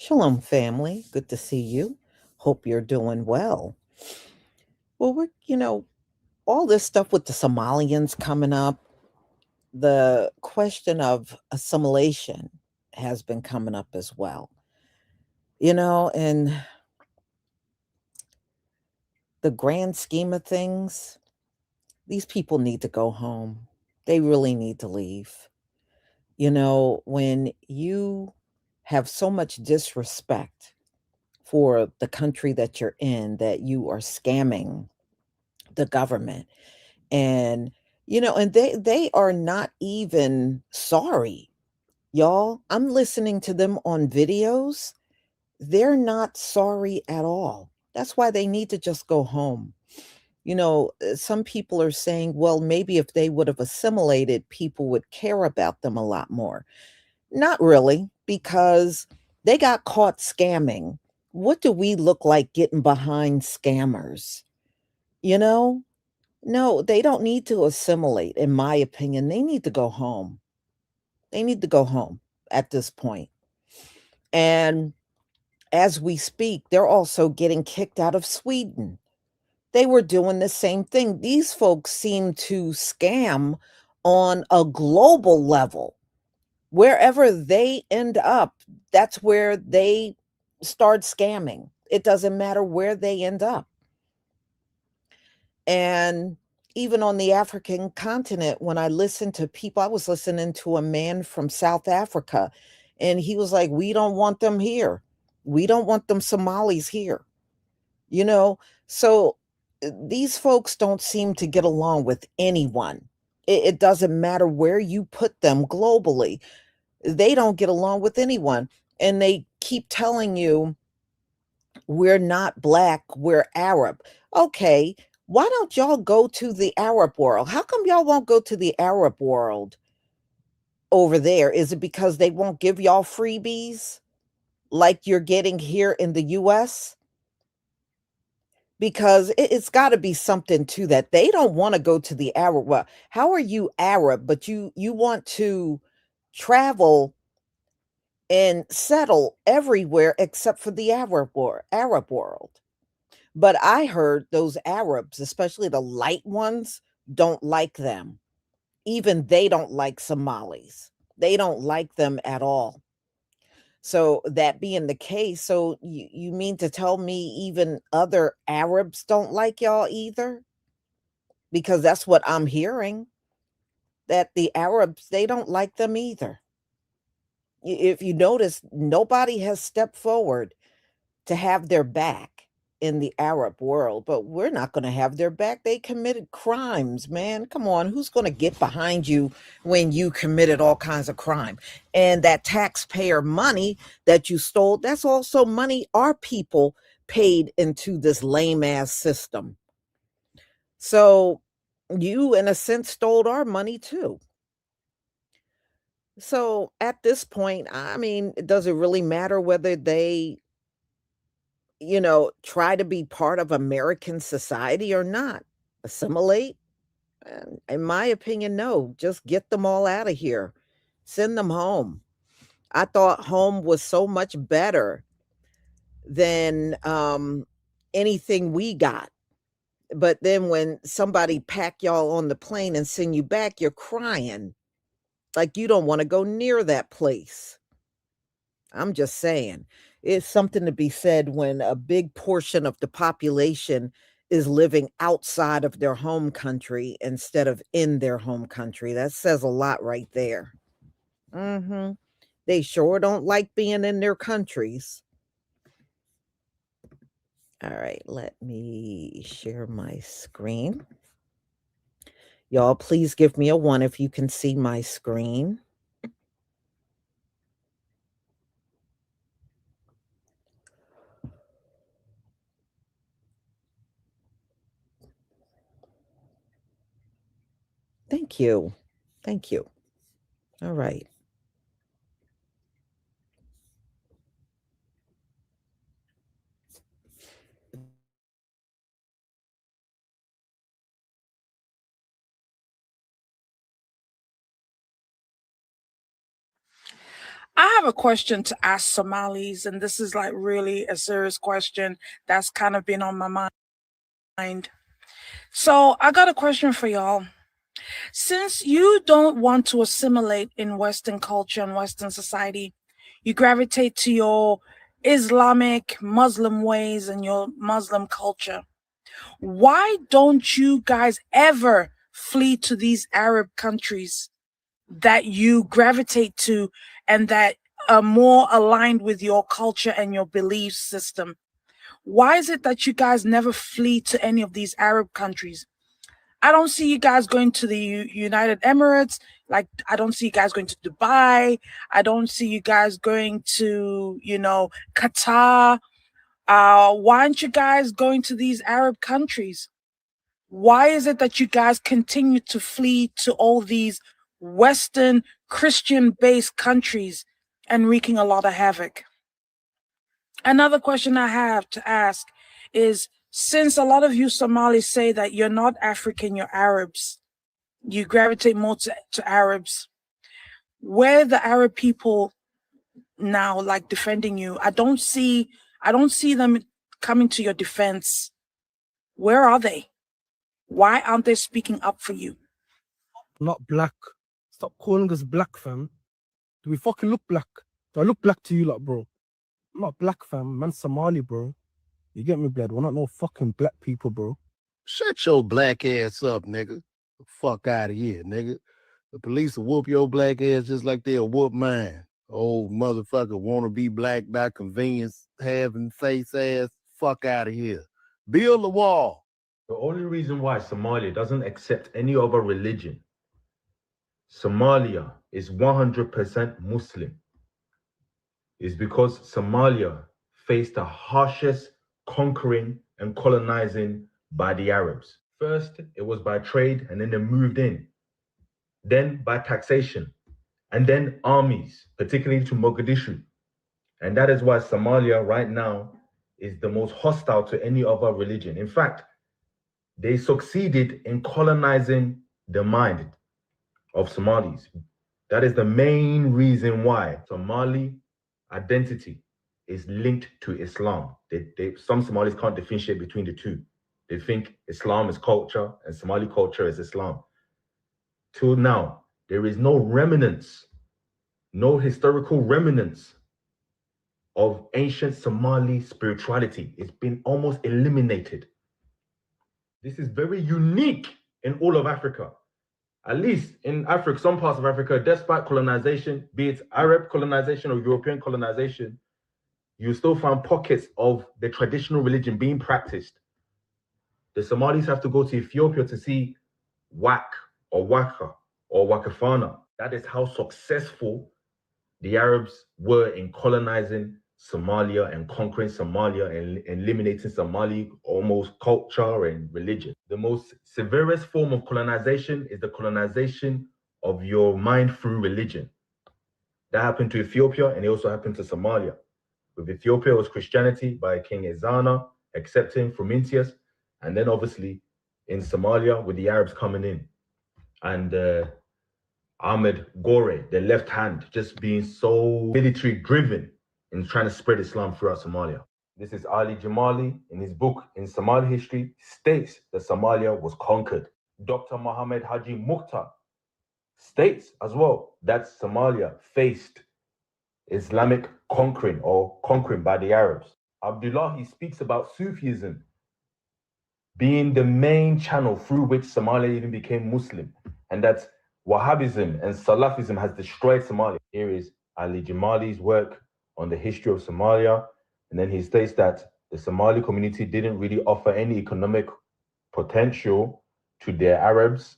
Shalom, family. Good to see you. Hope you're doing well. Well, all this stuff with the Somalians coming up, the question of assimilation has been coming up as well. In the grand scheme of things, these people need to go home. They really need to leave. When you have so much disrespect for the country that you're in, that you are scamming the government. And they are not even sorry, y'all. I'm listening to them on videos. They're not sorry at all. That's why they need to just go home. Some people are saying, well, maybe if they would have assimilated, people would care about them a lot more. Not really, because they got caught scamming. What do we look like getting behind scammers? You know, No, they don't need to assimilate, in my opinion. They need to go home. They need to go home at this point. And as we speak, they're also getting kicked out of Sweden. They were doing the same thing. These folks seem to scam on a global level. Wherever they end up, that's where they start scamming. It doesn't matter where they end up. And even on the African continent, when I listened to people, I was listening to a man from South Africa, and he was like, we don't want them here. We don't want them Somalis here. You know, so these folks don't seem to get along with anyone. It doesn't matter where you put them globally, they don't get along with anyone. And they keep telling you, we're not black, we're Arab. Okay, why don't y'all go to the Arab world? How come y'all won't go to the Arab world over there? Is it because they won't give y'all freebies like you're getting here in the US? Because it's got to be something to that. They don't want to go to the Arab. Well, how are you Arab, but you want to travel and settle everywhere except for the Arab world? But I heard those Arabs, especially the light ones, don't like them. Even they don't like Somalis. They don't like them at all. So that being the case, so you mean to tell me even other Arabs don't like y'all either? Because that's what I'm hearing, that the Arabs, they don't like them either. If you notice, nobody has stepped forward to have their back in the Arab world, but we're not going to have their back. They committed crimes, man. Come on, who's going to get behind you when you committed all kinds of crime? And that taxpayer money that you stole, that's also money our people paid into this lame ass system. So you, in a sense, stole our money too. So at this point, I mean, does it really matter whether they try to be part of American society or not? Assimilate? In my opinion, no. Just get them all out of here. Send them home. I thought home was so much better than anything we got. But then when somebody pack y'all on the plane and send you back, you're crying. Like you don't want to go near that place. I'm just saying, it's something to be said when a big portion of the population is living outside of their home country instead of in their home country. That says a lot right there. Mhm. They sure don't like being in their countries. All right, let me share my screen. Y'all, please give me a 1 if you can see my screen. Thank you. Thank you. All right. I have a question to ask Somalis, and this is like really a serious question that's kind of been on my mind. So I got a question for y'all. Since you don't want to assimilate in Western culture and Western society, you gravitate to your Islamic Muslim ways and your Muslim culture. Why don't you guys ever flee to these Arab countries that you gravitate to and that are more aligned with your culture and your belief system? Why is it that you guys never flee to any of these Arab countries? I don't see you guys going to the United Emirates. Like, I don't see you guys going to Dubai. I don't see you guys going to, Qatar. Why aren't you guys going to these Arab countries? Why is it that you guys continue to flee to all these Western Christian-based countries and wreaking a lot of havoc? Another question I have to ask is, since a lot of you Somalis say that you're not African, you're Arabs, you gravitate more to Arabs, where the Arab people now like defending you? I don't see them coming to your defense. Where are they? Why aren't they speaking up for you? Not black. Stop calling us black, fam. Do we fucking look black? Do I look black to you, lot, bro? I'm not black, fam. Man, Somali, bro. You get me, blood? We're not no fucking black people, bro. Shut your black ass up, nigga. The fuck out of here, nigga. The police will whoop your black ass just like they'll whoop mine. Old motherfucker wanna be black by convenience, having face ass. Fuck out of here. Build the wall. The only reason why Somalia doesn't accept any other religion, Somalia is 100% Muslim, is because Somalia faced the harshest conquering and colonizing by the Arabs. First, it was by trade, and then they moved in. Then by taxation, and then armies, particularly to Mogadishu. And that is why Somalia right now is the most hostile to any other religion. In fact, they succeeded in colonizing the mind of Somalis. That is the main reason why Somali identity is linked to Islam. Some Somalis can't differentiate between the two. They think Islam is culture and Somali culture is Islam. Till now, there is no remnants, no historical remnants of ancient Somali spirituality. It's been almost eliminated. This is very unique in all of Africa. At least in Africa, some parts of Africa, despite colonization, be it Arab colonization or European colonization, you still find pockets of the traditional religion being practiced. The Somalis have to go to Ethiopia to see Wak or Waka or Wakafana. That is how successful the Arabs were in colonizing Somalia and conquering Somalia and eliminating Somali almost culture and religion. The most severest form of colonization is the colonization of your mind through religion. That happened to Ethiopia, and it also happened to Somalia. With Ethiopia, it was Christianity by King Ezana, accepting Frumentius, and then obviously in Somalia with the Arabs coming in. And Ahmed Gore, the left hand, just being so military driven in trying to spread Islam throughout Somalia. This is Ali Jamali in his book In Somali History states that Somalia was conquered. Dr. Mohammed Haji Mukhtar states as well that Somalia faced Islamic conquering or conquering by the Arabs. Abdullahi speaks about Sufism being the main channel through which Somalia even became Muslim, and that Wahhabism and Salafism has destroyed Somalia. Here is Ali Jamali's work on the history of Somalia, and then he states that the Somali community didn't really offer any economic potential to their Arabs,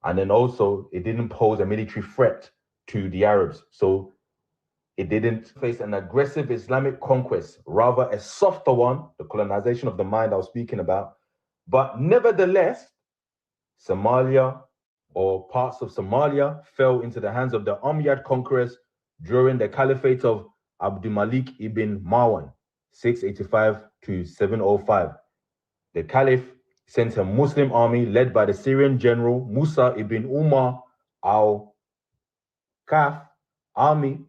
and then also it didn't pose a military threat to the Arabs. So it didn't face an aggressive Islamic conquest, rather a softer one, the colonization of the mind I was speaking about. But nevertheless, Somalia or parts of Somalia fell into the hands of the Umayyad conquerors during the caliphate of Abdul Malik ibn Marwan, 685 to 705. The caliph sent a Muslim army led by the Syrian general Musa ibn Umar al-Kaf army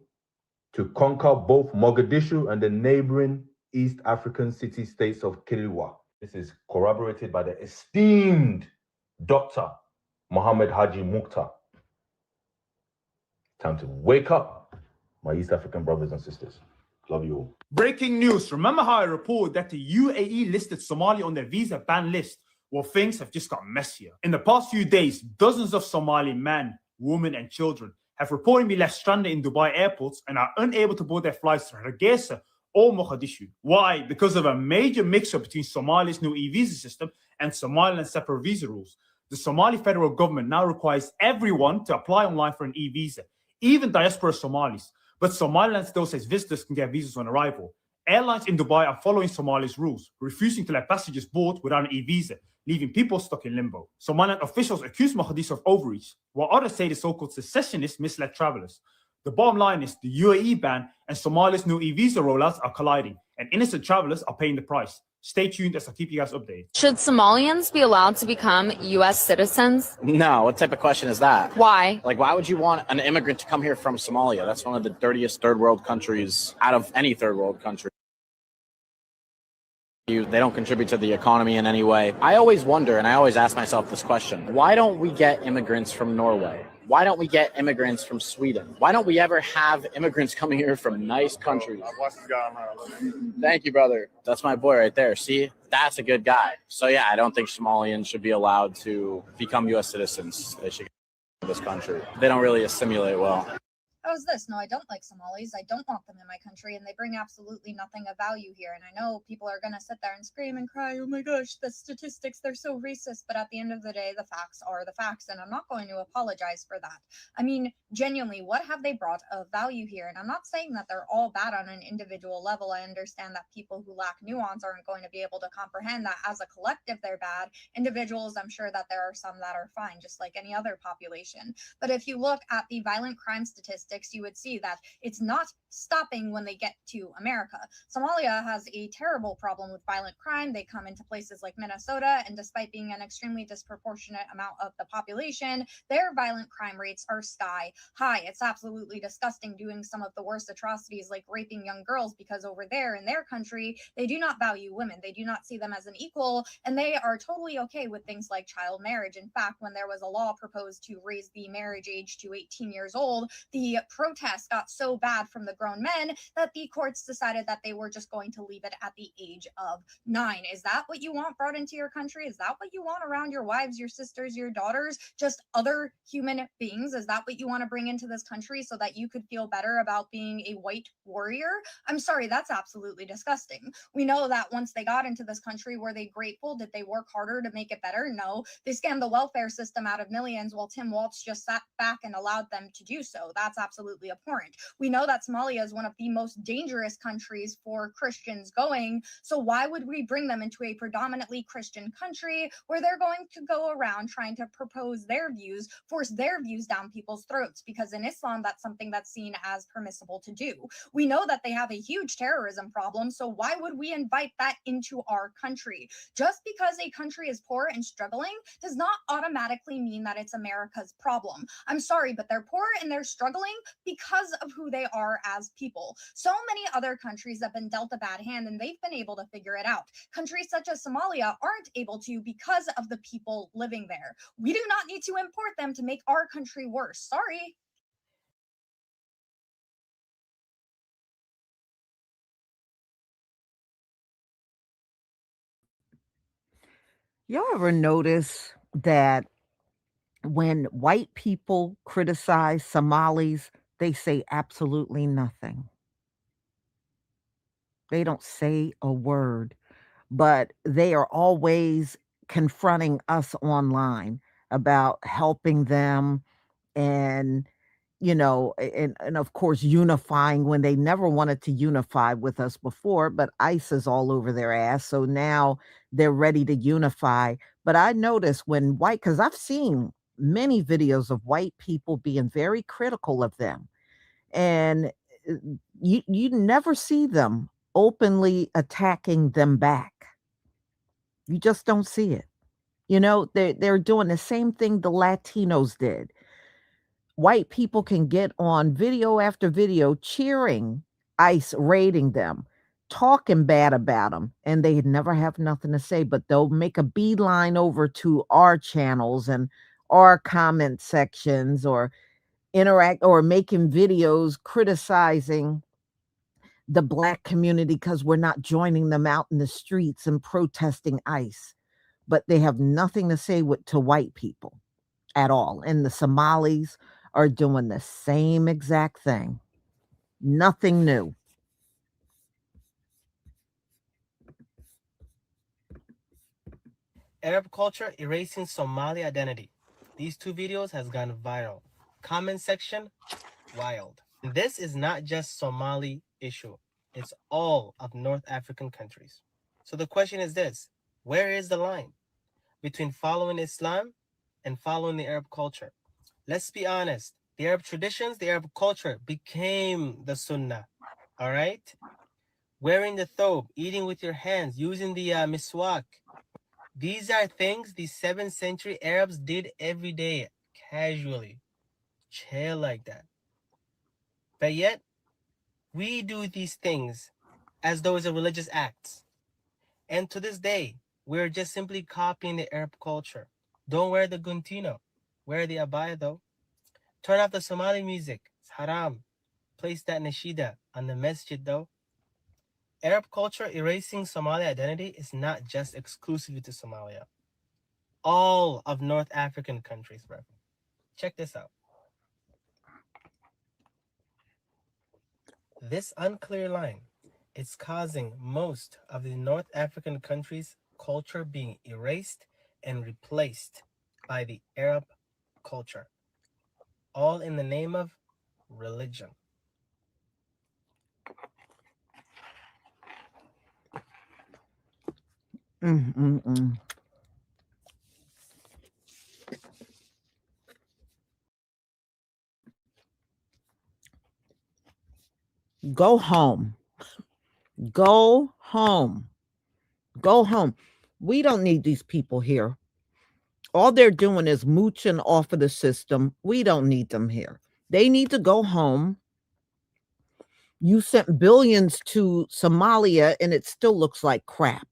to conquer both Mogadishu and the neighboring East African city-states of Kilwa. This is corroborated by the esteemed Dr. Mohammed Haji Mukhtar. Time to wake up, my East African brothers and sisters. Love you all. Breaking news. Remember how I reported that the UAE listed Somalia on their visa ban list? Well, things have just got messier. In the past few days, dozens of Somali men, women, and children have reportedly left stranded in Dubai airports and are unable to board their flights to Hargeisa or Mogadishu. Why? Because of a major mix-up between Somalia's new e-visa system and Somaliland's separate visa rules. The Somali federal government now requires everyone to apply online for an e-visa, even diaspora Somalis. But Somaliland still says visitors can get visas on arrival. Airlines in Dubai are following Somali's rules, refusing to let passengers board without an e-visa, leaving people stuck in limbo. Somaliland officials accuse Mogadishu of overreach, while others say the so-called secessionists misled travelers. The bottom line is the UAE ban and Somalia's new e-visa rollouts are colliding, and innocent travelers are paying the price. Stay tuned as I keep you guys updated. Should Somalians be allowed to become U.S. citizens? No, what type of question is that? Why? Like, why would you want an immigrant to come here from Somalia? That's one of the dirtiest third world countries out of any third world country. They don't contribute to the economy in any way. I always wonder, and I always ask myself this question, why don't we get immigrants from Norway? Why don't we get immigrants from Sweden? Why don't we ever have immigrants coming here from nice countries? Thank you, brother. That's my boy right there. See, that's a good guy. So yeah, I don't think Somalians should be allowed to become U.S. citizens. They should get this country. They don't really assimilate well. How's this? No, I don't like Somalis. I don't want them in my country, and they bring absolutely nothing of value here. And I know people are going to sit there and scream and cry, oh my gosh, the statistics, they're so racist. But at the end of the day, the facts are the facts, and I'm not going to apologize for that. I mean, genuinely, what have they brought of value here? And I'm not saying that they're all bad on an individual level. I understand that people who lack nuance aren't going to be able to comprehend that as a collective they're bad. Individuals, I'm sure that there are some that are fine, just like any other population. But if you look at the violent crime statistics, you would see that it's not stopping when they get to America. Somalia has a terrible problem with violent crime. They come into places like Minnesota, and despite being an extremely disproportionate amount of the population, their violent crime rates are sky high. It's absolutely disgusting, doing some of the worst atrocities like raping young girls, because over there in their country, they do not value women. They do not see them as an equal, and they are totally okay with things like child marriage. In fact, when there was a law proposed to raise the marriage age to 18 years old, the protest got so bad from the grown men that the courts decided that they were just going to leave it at the age of 9. Is that what you want brought into your country? Is that what you want around your wives, your sisters, your daughters, just other human beings? Is that what you want to bring into this country so that you could feel better about being a white warrior? I'm sorry, that's absolutely disgusting. We know that once they got into this country, were they grateful? Did they work harder to make it better? No. They scammed the welfare system out of millions while Tim Walz just sat back and allowed them to do so. That's absolutely abhorrent. We know that Somalia is one of the most dangerous countries for Christians going, so why would we bring them into a predominantly Christian country where they're going to go around trying to propose their views, force their views down people's throats? Because in Islam, that's something that's seen as permissible to do. We know that they have a huge terrorism problem, so why would we invite that into our country? Just because a country is poor and struggling does not automatically mean that it's America's problem. I'm sorry, but they're poor and they're struggling because of who they are as people. So many other countries have been dealt a bad hand and they've been able to figure it out. Countries such as Somalia aren't able to because of the people living there. We do not need to import them to make our country worse. Sorry. Y'all ever notice that when white people criticize Somalis, they say absolutely nothing? They don't say a word, but they are always confronting us online about helping them and and of course unifying when they never wanted to unify with us before, but ICE is all over their ass, so now they're ready to unify. But I notice when white, because I've seen many videos of white people being very critical of them, and uh, you never see them openly attacking them back. You just don't see it. They're doing the same thing the Latinos did. white people can get on video after video cheering ICE raiding them, talking bad about them, and they never have nothing to say, but they'll make a beeline over to our channels and our comment sections or interact or making videos criticizing the black community because we're not joining them out in the streets and protesting ICE. But they have nothing to say to white people at all. And the Somalis are doing the same exact thing. Nothing new. Arab culture erasing Somali identity. These two videos has gone viral. Comment section, wild. This is not just Somali issue. It's all of North African countries. So the question is this: where is the line between following Islam and following the Arab culture? Let's be honest. The Arab traditions, the Arab culture became the Sunnah. All right? Wearing the thobe, eating with your hands, using the miswak. These are things the 7th century Arabs did every day, casually, chill like that. But yet, we do these things as though it's a religious act. And to this day, we're just simply copying the Arab culture. Don't wear the guntino. Wear the abaya though. Turn off the Somali music. It's haram. Place that nashida on the masjid though. Arab culture erasing Somali identity is not just exclusively to Somalia. All of North African countries, bro. Check this out. This unclear line is causing most of the North African countries' culture being erased and replaced by the Arab culture, all in the name of religion. Go home. Go home. Go home. We don't need these people here. All they're doing is mooching off of the system. We don't need them here. They need to go home. You sent billions to Somalia and it still looks like crap.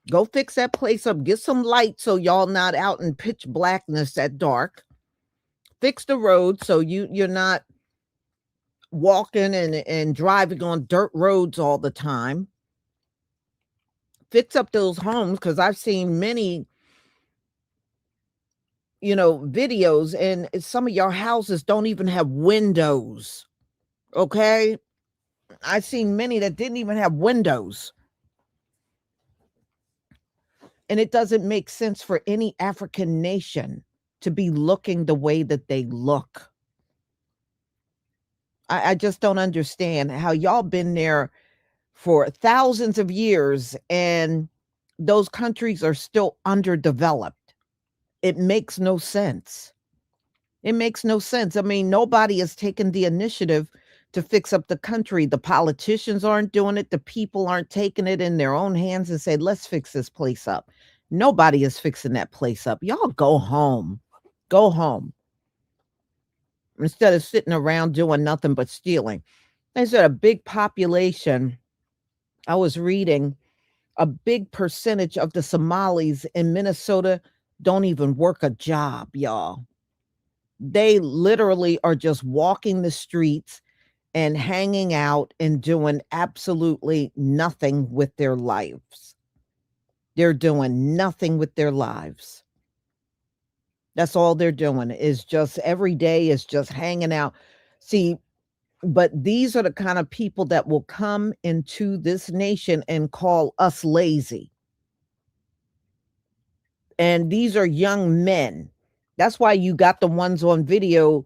Go fix that place up. Get some light so y'all not out in pitch blackness at dark. Fix the road so you're not walking and driving on dirt roads all the time. Fix up those homes, because I've seen many, videos, and some of your houses don't even have windows. Okay? I've seen many that didn't even have windows. And it doesn't make sense for any African nation to be looking the way that they look. I just don't understand how y'all been there for thousands of years and those countries are still underdeveloped. It makes no sense. It makes no sense. I mean, nobody has taken the initiative to fix up the country. The politicians aren't doing it. The people aren't taking it in their own hands and say, let's fix this place up. Nobody is fixing that place up. Y'all go home. Go home. Instead of sitting around doing nothing but stealing. There's a big population. I was reading a big percentage of the Somalis in Minnesota don't even work a job, y'all. They literally are just walking the streets and hanging out and doing absolutely nothing with their lives. They're doing nothing with their lives. That's all they're doing is just every day is just hanging out. See, but these are the kind of people that will come into this nation and call us lazy. And these are young men. That's why you got the ones on video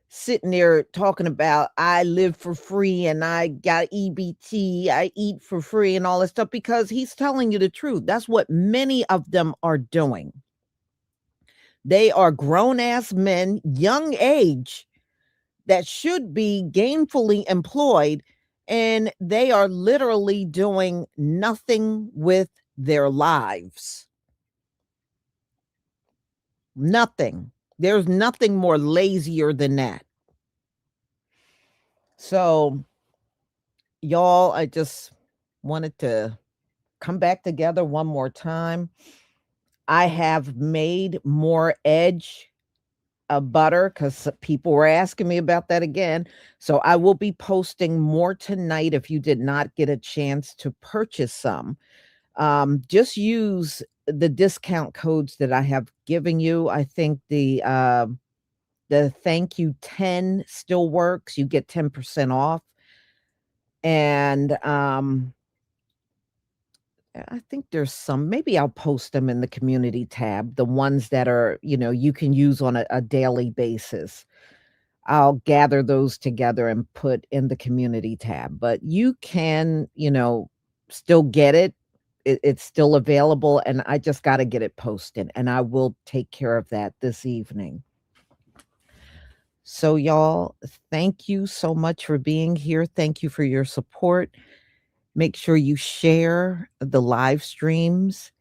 sitting there talking about, I live for free and I got EBT, I eat for free and all that stuff, because he's telling you the truth. That's what many of them are doing. They are grown-ass men, young age, that should be gainfully employed, and they are literally doing nothing with their lives. Nothing. There's nothing more lazier than that. So, y'all, I just wanted to come back together one more time. I have made more edge butter because people were asking me about that again. So I will be posting more tonight if you did not get a chance to purchase some. Just use the discount codes that I have given you. I think the thank you 10 still works. You get 10% off. And I think there's some, maybe I'll post them in the community tab, the ones that are, you can use on a daily basis. I'll gather those together and put in the community tab. But you can, still get it. It's still available, and I just got to get it posted, and I will take care of that this evening. So, y'all, thank you so much for being here. Thank you for your support. Make sure you share the live streams,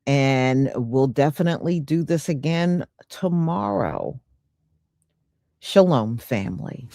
and we'll definitely do this again tomorrow. Shalom, family.